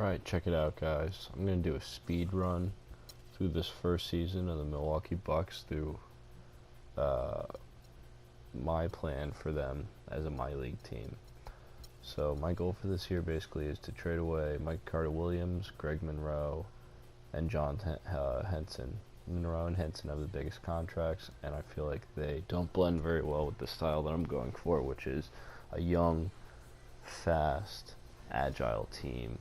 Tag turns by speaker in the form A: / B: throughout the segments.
A: Right, check it out, guys. I'm going to do a speed run through this first season of the Milwaukee Bucks through uh, my plan for them as a my league team. So my goal for this year basically is to trade away Mike Carter-Williams, Greg Monroe, and John Henson. Monroe and Henson have the biggest contracts, and I feel like they don't blend very well with the style that I'm going for, which is a young, fast, agile team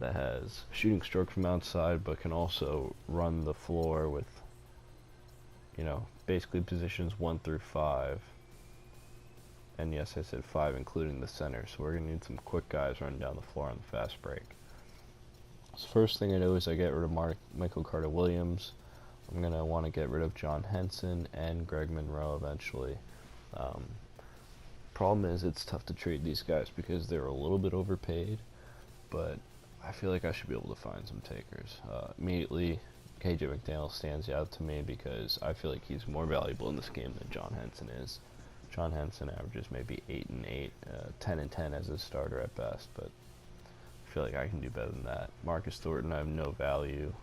A: that has shooting stroke from outside but can also run the floor with, basically positions 1 through 5. And yes, I said 5 including the center, so we're going to need some quick guys running down the floor on the fast break. So first thing I do is I get rid of Michael Carter-Williams. I'm going to want to get rid of John Henson and Greg Monroe eventually. Problem is it's tough to trade these guys because they're a little bit overpaid, but I feel like I should be able to find some takers. Immediately, KJ McDaniel stands out to me because I feel like he's more valuable in this game than John Henson is. John Henson averages maybe 8 and 8, 10 and 10 as a starter at best, but I feel like I can do better than that. Marcus Thornton, I have no value.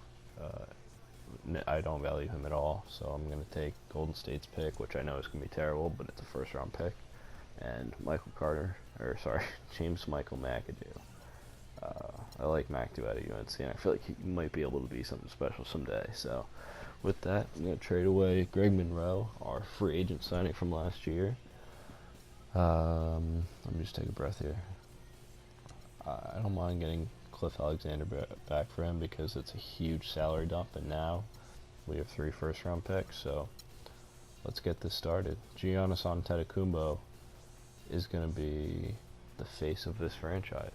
A: I don't value him at all, so I'm going to take Golden State's pick, which I know is going to be terrible, but it's a first-round pick, and James Michael McAdoo. I like McAdoo out of UNC, and I feel like he might be able to be something special someday. So, with that, I'm going to trade away Greg Monroe, our free agent signing from last year. Let me just take a breath here. I don't mind getting Cliff Alexander back for him because it's a huge salary dump, and now we have 3 first-round picks, so let's get this started. Giannis Antetokounmpo is going to be the face of this franchise.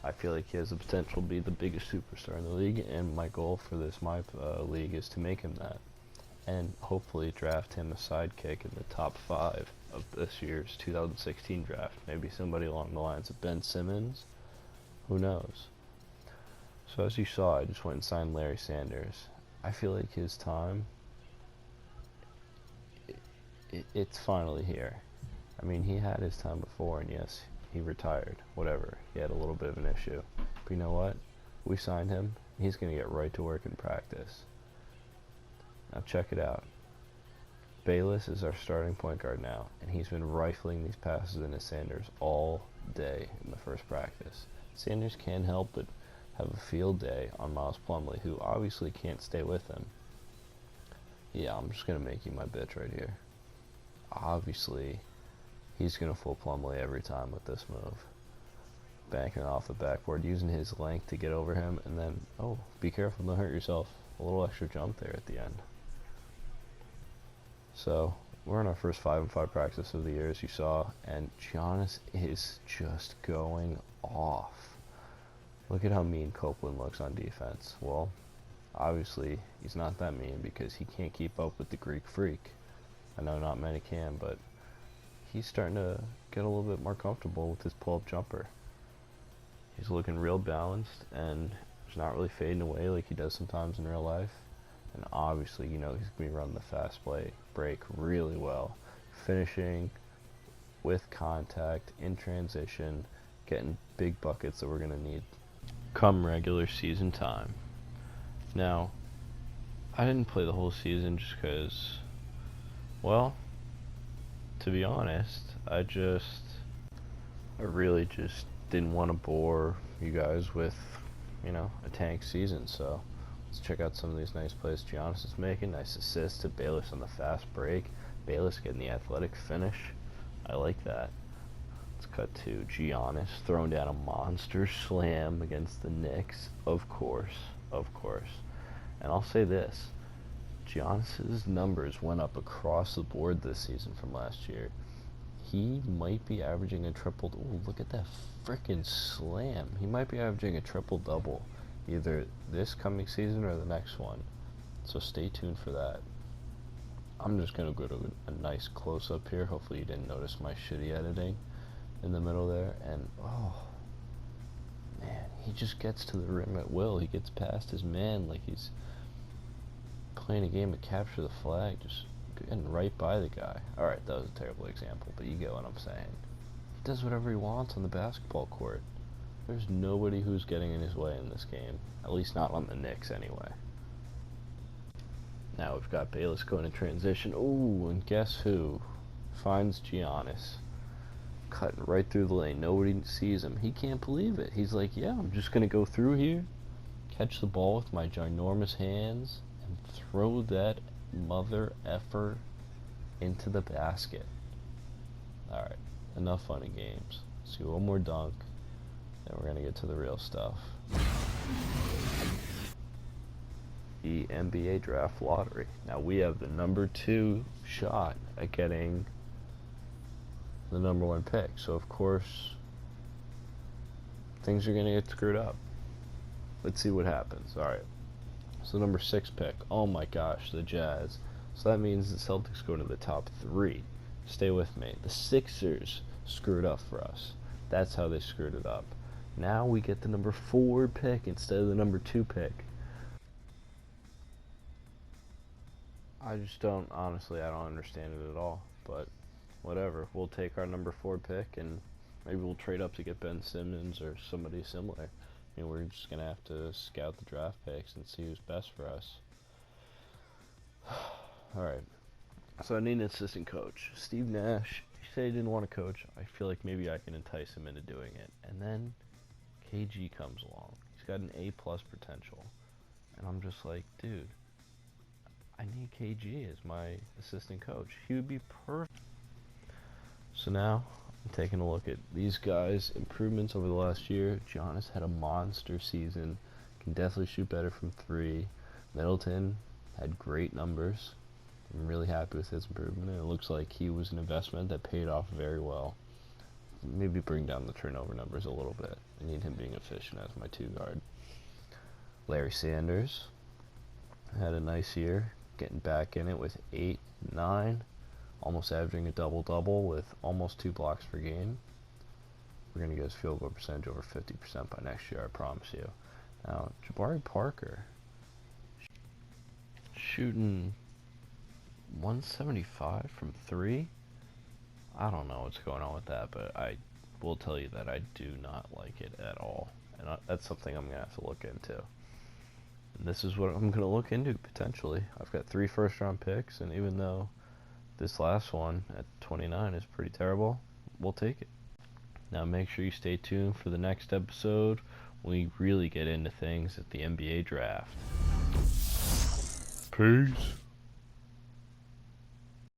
A: I feel like he has the potential to be the biggest superstar in the league, and my goal for this league is to make him that, and hopefully draft him a sidekick in the top 5 of this year's 2016 draft. Maybe somebody along the lines of Ben Simmons. Who knows? So as you saw, I just went and signed Larry Sanders. I feel like his time, it's finally here. I mean, he had his time before, and yes, he retired, whatever. He had a little bit of an issue. But you know what? We signed him. He's going to get right to work in practice. Now check it out. Bayless is our starting point guard now, and he's been rifling these passes into Sanders all day in the first practice. Sanders can't help but have a field day on Miles Plumlee, who obviously can't stay with him. Yeah, I'm just going to make you my bitch right here. Obviously, he's going to fool Plumlee every time with this move. Banking off the backboard, using his length to get over him, and then, oh, be careful, don't hurt yourself. A little extra jump there at the end. So, we're in our first 5-on-5 practice of the year, as you saw, and Giannis is just going off. Look at how mean Copeland looks on defense. Well, obviously, he's not that mean because he can't keep up with the Greek Freak. I know not many can, but he's starting to get a little bit more comfortable with his pull-up jumper. He's looking real balanced, and he's not really fading away like he does sometimes in real life. And obviously, he's going to be running the fast break really well. Finishing with contact, in transition, getting big buckets that we're going to need come regular season time. Now, I didn't play the whole season just because, well, to be honest, I really just didn't want to bore you guys with, a tank season. So let's check out some of these nice plays Giannis is making. Nice assist to Bayless on the fast break. Bayless getting the athletic finish. I like that. Let's cut to Giannis throwing down a monster slam against the Knicks. Of course. And I'll say this. Giannis's numbers went up across the board this season from last year. He might be averaging a triple. Ooh, look at that frickin' slam. He might be averaging a triple-double either this coming season or the next one. So stay tuned for that. I'm just going to go to a nice close-up here. Hopefully you didn't notice my shitty editing in the middle there. And, oh, man, he just gets to the rim at will. He gets past his man like he's playing a game of capture the flag, just getting right by the guy. Alright, that was a terrible example, but you get what I'm saying. He does whatever he wants on the basketball court. There's nobody who's getting in his way in this game. At least not on the Knicks, anyway. Now we've got Bayless going in transition. Ooh, and guess who? Finds Giannis. Cutting right through the lane. Nobody sees him. He can't believe it. He's like, yeah, I'm just going to go through here, catch the ball with my ginormous hands, and throw that mother effer into the basket. Alright, enough fun and games. Let's do one more dunk, then we're going to get to the real stuff. The NBA draft lottery. Now we have the number 2 shot at getting the number 1 pick. So of course things are going to get screwed up. Let's see what happens. Alright. So number 6 pick. Oh my gosh, the Jazz. So that means the Celtics go to the top 3. Stay with me. The Sixers screwed up for us. That's how they screwed it up. Now we get the number 4 pick instead of the number 2 pick. I just don't, honestly, I don't understand it at all. But whatever. We'll take our number 4 pick and maybe we'll trade up to get Ben Simmons or somebody similar. I mean, we're just going to have to scout the draft picks and see who's best for us. Alright. So I need an assistant coach. Steve Nash, he said he didn't want to coach. I feel like maybe I can entice him into doing it. And then KG comes along. He's got an A+ potential. And I'm just like, dude, I need KG as my assistant coach. He would be perfect. So now I'm taking a look at these guys' improvements over the last year. Giannis had a monster season. Can definitely shoot better from 3. Middleton had great numbers. I'm really happy with his improvement. It looks like he was an investment that paid off very well. Maybe bring down the turnover numbers a little bit. I need him being efficient as my 2 guard. Larry Sanders had a nice year, getting back in it with 8, 9, almost averaging a double-double with almost 2 blocks per game. We're going to get his field goal percentage over 50% by next year, I promise you. Now, Jabari Parker, shooting 175 from 3. I don't know what's going on with that, but I will tell you that I do not like it at all. And that's something I'm going to have to look into. And this is what I'm going to look into potentially. I've got 3 first-round picks, and even though this last one at 29 is pretty terrible, we'll take it. Now make sure you stay tuned for the next episode when we really get into things at the NBA draft. Peace.